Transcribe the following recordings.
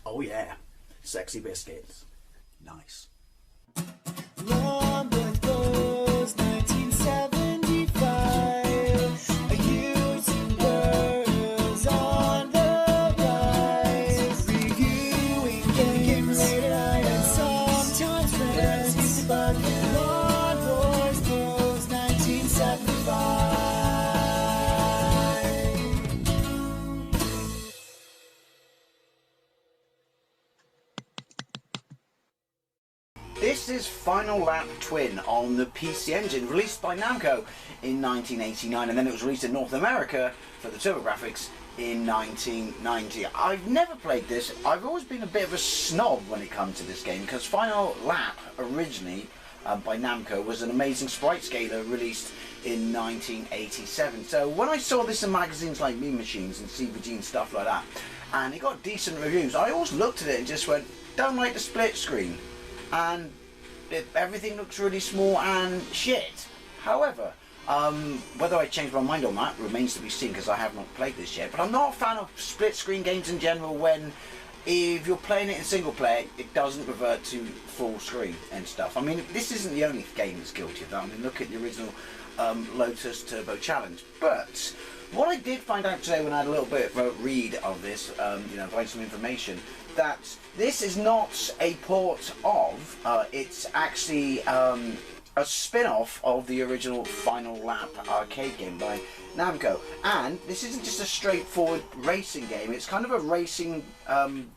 Oh yeah, sexy biscuits. Nice. Long Blues 1975. A YouTuber on the rise. Reviewing games late at night and sometimes friends. But Long Blues 1975. This is Final Lap Twin on the PC Engine, released by Namco in 1989, and then it was released in North America for the TurboGrafx in 1990. I've never played this. I've always been a bit of a snob when it comes to this game, because Final Lap, originally by Namco, was an amazing sprite scaler released in 1987. So when I saw this in magazines like Mean Machines and CVG and stuff like that, and it got decent reviews, I always looked at it and just went, don't like the split screen. And everything looks really small and shit. However, whether I change my mind on that remains to be seen, because I have not played this yet. But I'm not a fan of split screen games in general when, if you're playing it in single player, it doesn't revert to full screen and stuff. I mean, this isn't the only game that's guilty of that. I mean, look at the original Lotus Turbo Challenge. But what I did find out today when I had a little bit of a read of this, you know, find some information, that this is not a port of, it's actually a spin-off of the original Final Lap arcade game by Namco. And this isn't just a straightforward racing game, it's kind of a racing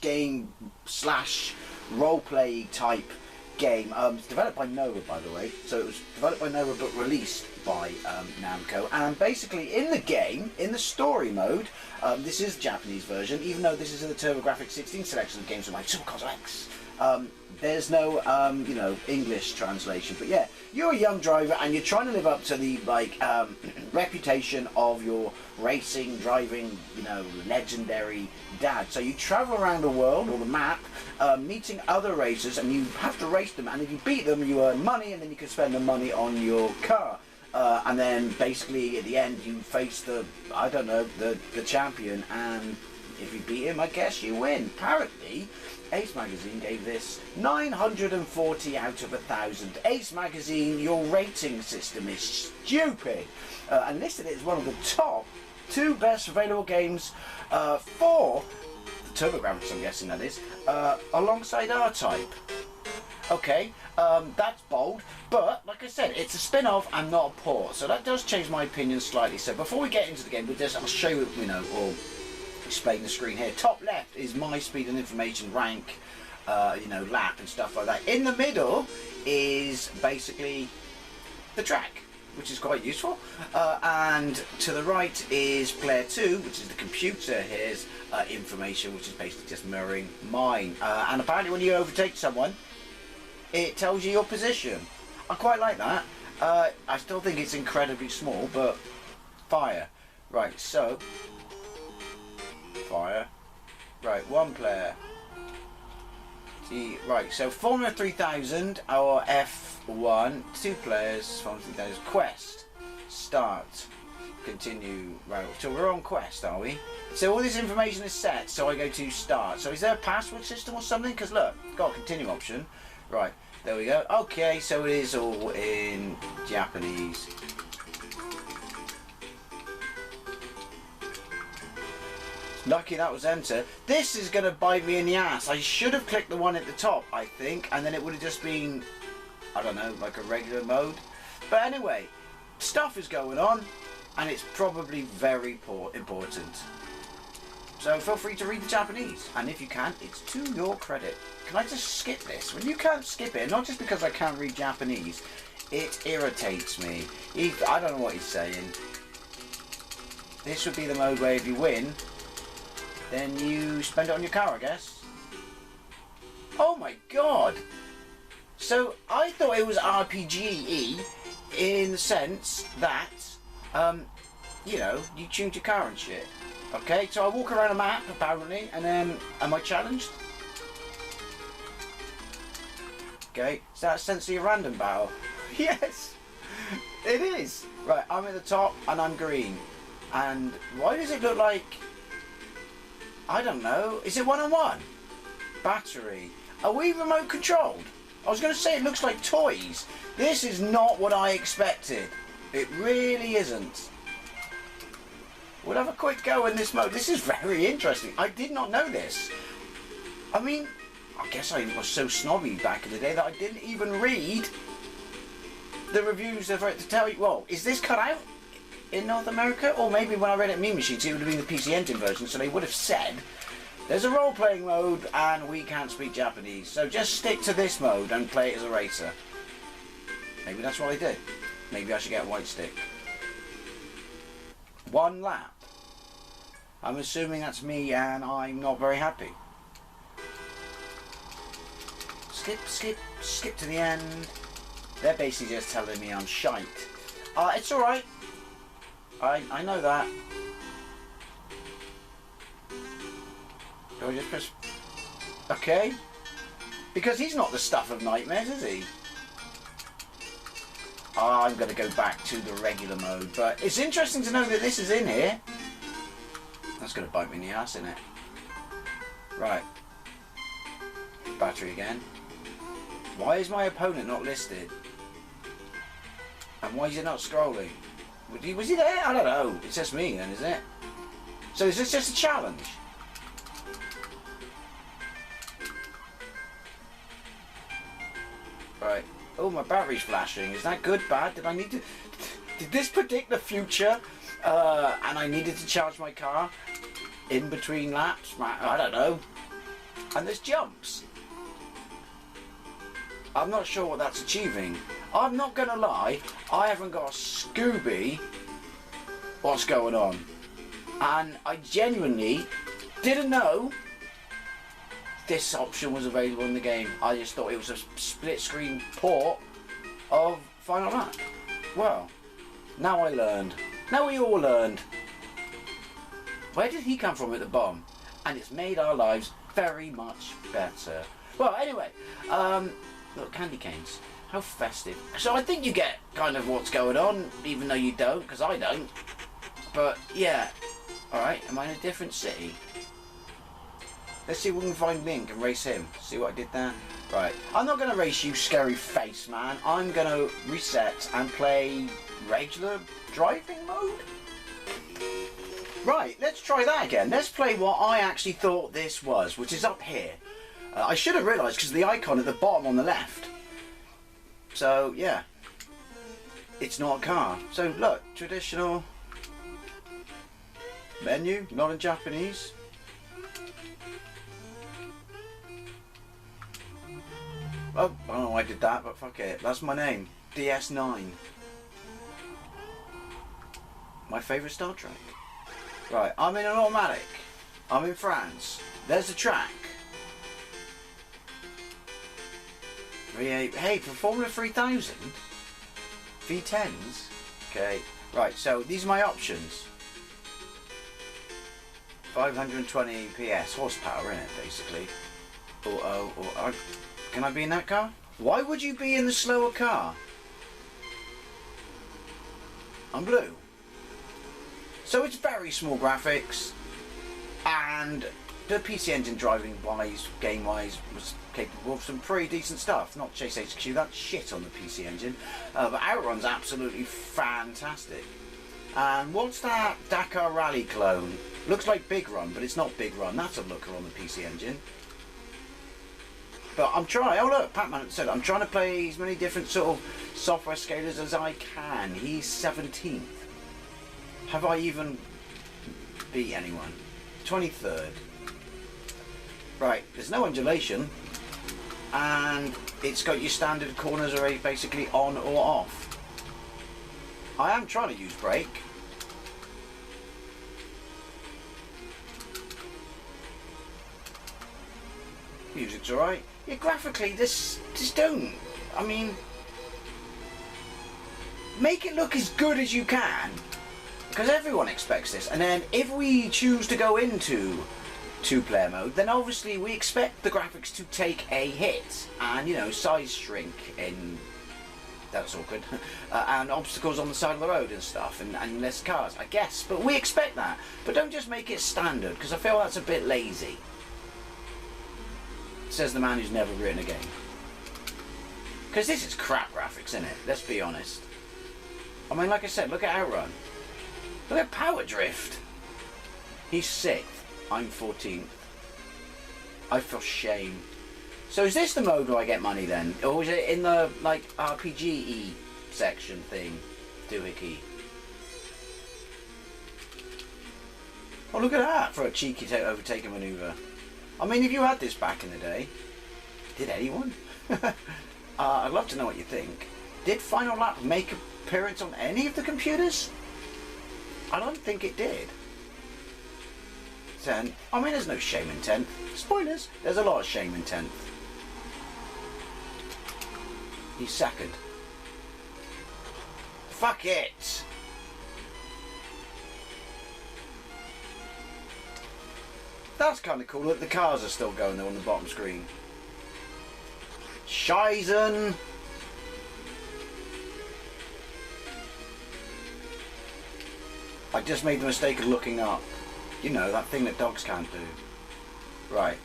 game slash roleplay type game. It's developed by Nova, by the way, so it was developed by Nova but released by Namco. And basically in the game, in the story mode, this is the Japanese version, even though this is in the TurboGrafx 16 selection of games like Super Console X. There's no, you know, English translation, but yeah, you're a young driver and you're trying to live up to the reputation of your racing, driving, you know, legendary dad. So you travel around the world or the map, meeting other racers, and you have to race them. And if you beat them, you earn money, and then you can spend the money on your car. And then basically at the end you face the, I don't know, the champion, and if you beat him, I guess you win. Apparently, Ace Magazine gave this 940 out of 1,000. Ace Magazine, your rating system is stupid, and listed it as one of the top 2 best available games for the TurboGrafx, I'm guessing that is, alongside R-Type. Okay, that's bold, but like I said, it's a spin-off and not a port, so that does change my opinion slightly. So before we get into the game, I'll show you, you know, or explain the screen here. Top left is my speed and information, rank, you know, lap and stuff like that. In the middle is basically the track, which is quite useful, and to the right is player 2, which is the computer. Here's information, which is basically just mirroring mine, and apparently when you overtake someone, it tells you your position. I quite like that. I still think it's incredibly small, but fire. Right, so fire. Right, 1 player. Right, so Formula 3000 or F1, 2 players, Formula 3000, quest, start, continue. Right, so we're on quest, are we? So all this information is set, so I go to start. So is there a password system or something? Because look, got a continue option. Right, there we go. Okay, so it is all in Japanese. Lucky that was enter. This is going to bite me in the ass. I should have clicked the one at the top, I think, and then it would have just been, I don't know, like a regular mode. But anyway, stuff is going on, and it's probably very important. So feel free to read the Japanese, and if you can, it's to your credit. Can I just skip this? When you can't skip it, not just because I can't read Japanese, it irritates me. I don't know what he's saying. This would be the mode where if you win, then you spend it on your car, I guess. Oh my god! So I thought it was RPG-y in the sense that, you know, you tuned your car and shit. Okay, so I walk around a map, apparently, and then, am I challenged? Okay, is that essentially a random battle? Yes! It is! Right, I'm at the top, and I'm green. And why does it look like, I don't know, is it 1-on-1? Battery. Are we remote controlled? I was going to say it looks like toys. This is not what I expected. It really isn't. We'll have a quick go in this mode. This is very interesting. I did not know this. I mean, I guess I was so snobby back in the day that I didn't even read the reviews for it to tell you. Well, is this cut out in North America? Or maybe when I read it at Mean Machines, it would have been the PC Engine version, so they would have said there's a role-playing mode and we can't speak Japanese, so just stick to this mode and play it as a racer. Maybe that's what I did. Maybe I should get a white stick. 1 lap. I'm assuming that's me and I'm not very happy. Skip to the end. They're basically just telling me I'm shite. It's alright. I know that. Do I just press... Okay. Because he's not the stuff of nightmares, is he? I'm going to go back to the regular mode. But it's interesting to know that this is in here. That's going to bite me in the ass, isn't it? Right. Battery again. Why is my opponent not listed? And why is it not scrolling? Was he there? I don't know. It's just me then, is it? So is this just a challenge? Right. Oh, my battery's flashing. Is that good, bad? Did this predict the future? And I needed to charge my car in between laps? I don't know. And there's jumps. I'm not sure what that's achieving. I'm not gonna lie, I haven't got a Scooby what's going on. And I genuinely didn't know this option was available in the game. I just thought it was a split screen port of Final Lap. Well, now I learned. Now we all learned. Where did he come from at the bottom? And it's made our lives very much better. Well, anyway, look, candy canes. How festive. So I think you get kind of what's going on, even though you don't, because I don't. But, yeah. Alright, am I in a different city? Let's see if we can find Link and race him. See what I did there? Right. I'm not going to race you, scary face man. I'm going to reset and play regular driving mode. Right, let's try that again. Let's play what I actually thought this was, which is up here. I should have realised because of the icon at the bottom on the left. So, yeah. It's not a car. So, look, traditional menu, not in Japanese. Oh, I don't know why I did that, but fuck it. That's my name. DS9. My favourite Star Trek. Right, I'm in an automatic. I'm in France. There's the track. V8. Hey, for Formula 3000? V10s? Okay. Right, so these are my options. 520 PS horsepower in it, basically. Auto, or can I be in that car? Why would you be in the slower car? I'm blue. So it's very small graphics, and the PC Engine driving-wise, game-wise, was capable of some pretty decent stuff. Not Chase HQ, that's shit on the PC Engine, but Outrun's absolutely fantastic. And what's that Dakar Rally clone? Looks like Big Run, but it's not Big Run. That's a looker on the PC Engine. But I'm trying. Oh look, Pac-Man said I'm trying to play as many different sort of software scalers as I can. He's 17th. Have I even beat anyone? 23rd. Right, there's no undulation, and it's got your standard corners are basically on or off. I am trying to use brake. Music's alright. Yeah, graphically, this don't. I mean, make it look as good as you can, because everyone expects this. And then if we choose to go into two-player mode, then obviously we expect the graphics to take a hit, and you know, size shrink in. That's awkward. And obstacles on the side of the road and stuff, and less cars, I guess. But we expect that. But don't just make it standard, because I feel that's a bit lazy. Says the man who's never written a game. Because this is crap graphics, isn't it? Let's be honest. I mean, like I said, look at Outrun. Look at Power Drift. He's 6th. I'm 14th. I feel shame. So is this the mode where I get money then? Or is it in the, like, RPG-y section thing? Doohickey. Oh, look at that for a cheeky overtaking manoeuvre. I mean, if you had this back in the day, did anyone? I'd love to know what you think. Did Final Lap make an appearance on any of the computers? I don't think it did. 10. I mean, there's no shame in 10th. Spoilers. There's a lot of shame in 10th. He's 2nd. Fuck it. That's kind of cool. Look, the cars are still going there on the bottom screen. Shizen. I just made the mistake of looking up. You know, that thing that dogs can't do. Right.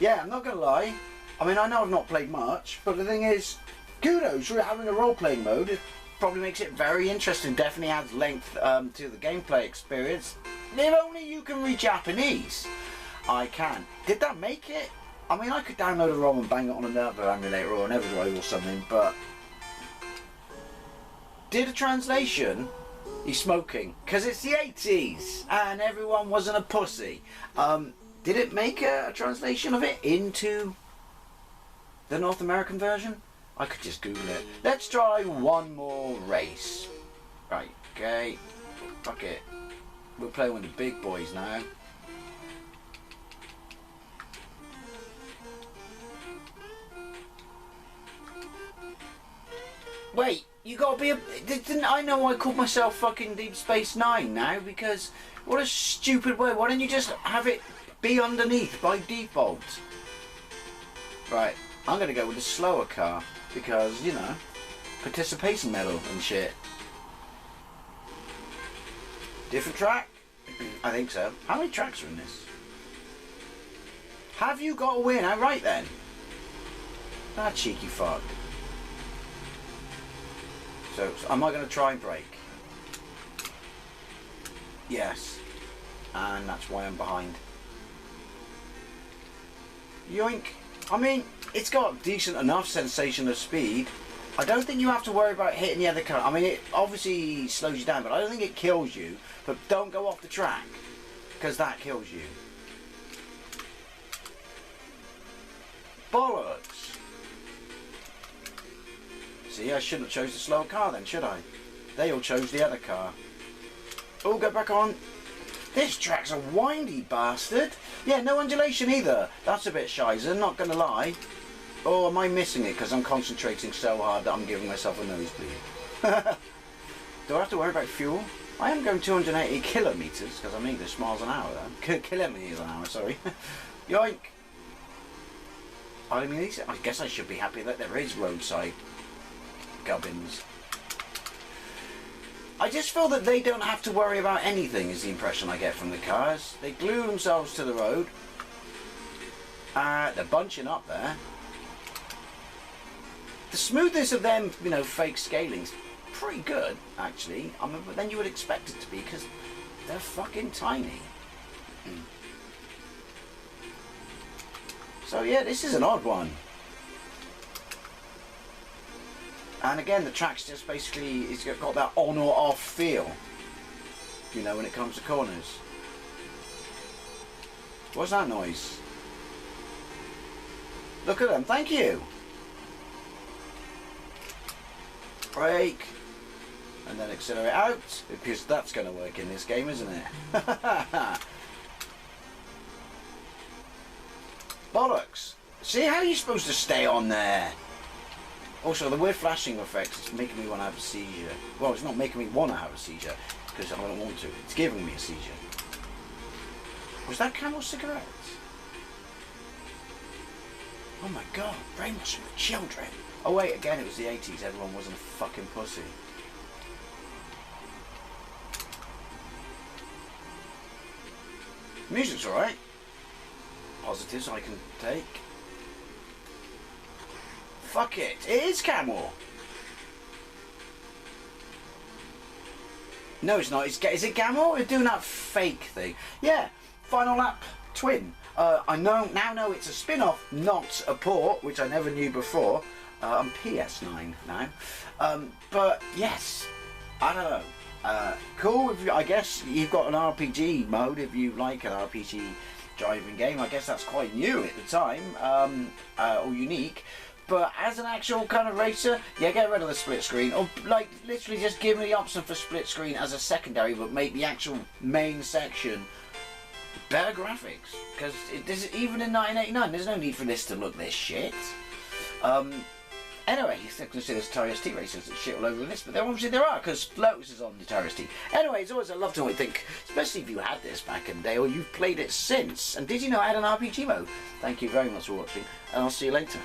Yeah, I'm not going to lie. I mean, I know I've not played much, but the thing is, kudos for having a role-playing mode. It probably makes it very interesting. Definitely adds length to the gameplay experience. If only you can read Japanese. I can. Did that make it? I mean, I could download a ROM and bang it on another emulator or an Everdrive or something, but... Did a translation? He's smoking. Because it's the 80s, and everyone wasn't a pussy. Did it make a translation of it into the North American version? I could just Google it. Let's try one more race. Right, okay. Fuck it. We're playing with the big boys now. Wait, you gotta be a... Didn't I know I called myself fucking Deep Space Nine now? Because what a stupid way. Why don't you just have it be underneath by default? Right, I'm gonna go with the slower car because, you know, participation medal and shit. Different track? I think so. How many tracks are in this? Have you got a win? Outright then? That cheeky fuck. So am I going to try and break? Yes. And that's why I'm behind. Yoink. I mean, it's got decent enough sensation of speed. I don't think you have to worry about hitting the other car. I mean, it obviously slows you down, but I don't think it kills you. But don't go off the track, because that kills you. Bollocks. See, I shouldn't have chose the slower car then, should I? They all chose the other car. Oh, go back on. This track's a windy bastard. Yeah, no undulation either. That's a bit shizer, not gonna lie. Oh, am I missing it because I'm concentrating so hard that I'm giving myself a nosebleed? Do I have to worry about fuel? I am going 280 kilometres because I'm English miles an hour though. Kilometres an hour, sorry. Yoink. I mean, I guess I should be happy that there is roadside gubbins. I just feel that they don't have to worry about anything is the impression I get from the cars. They glue themselves to the road. They're bunching up there. The smoothness of them, you know, fake scaling's pretty good, actually. I mean, but then you would expect it to be because they're fucking tiny. So yeah, this is an odd one. And again, the track's just basically, it's got that on or off feel, you know, when it comes to corners. What's that noise? Look at them, thank you. Brake. And then accelerate out, because that's going to work in this game, isn't it? Bollocks. See, how are you supposed to stay on there? Also, the weird flashing effect is making me want to have a seizure. Well, it's not making me want to have a seizure, because I don't want to. It's giving me a seizure. Was that Camel cigarettes? Oh my god, French children. Oh wait, again, it was the 80s. Everyone wasn't a fucking pussy. Music's alright. Positives I can take. fuck it. It is Camel. No, it's not. Is it Gamel? We're doing that fake thing. Yeah, Final Lap Twin. I now know it's a spin-off, not a port, which I never knew before. On PS9 now. But yes, I don't know. Cool. I guess you've got an RPG mode if you like an RPG driving game. I guess that's quite new at the time, or unique. But as an actual kind of racer, yeah, get rid of the split screen, or like literally just give me the option for split screen as a secondary, but make the actual main section better graphics. Because even in 1989, there's no need for this to look this shit. Anyway, you consider Atari ST racers that shit all over this, but obviously there are, because Lotus is on the Atari ST. Anyway, it's always a love to think, especially if you had this back in the day, or you've played it since. And did you know I had an RPG mode? Thank you very much for watching, and I'll see you later.